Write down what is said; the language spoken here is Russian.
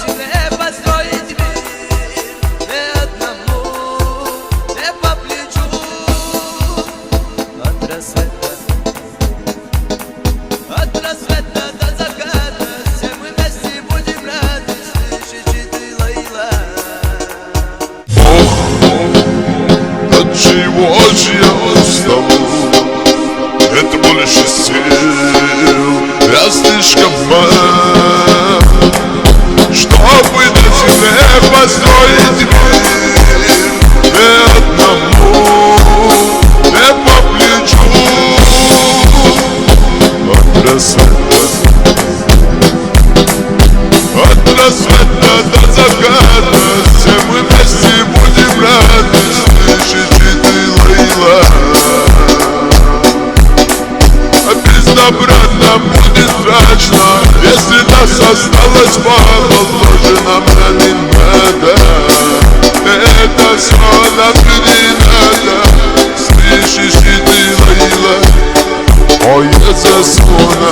тебе построить мир, не одному, не по плечу. От рассвета до заката все мы вместе будем рады, слышишь ты, Лейла? От чего же я устал? Это больше сил, я слишком мал, чтобы на тебе построить мир, не одному, не по плечу. От рассвета до заката все мы вместе будем рады, слышишь ты, Лейла? А без добра нам будет страшно, если нас осталось мало, тоже нам не надо. Это все нам не надо, слышишь ты, Лейла? Ой, я заслуна.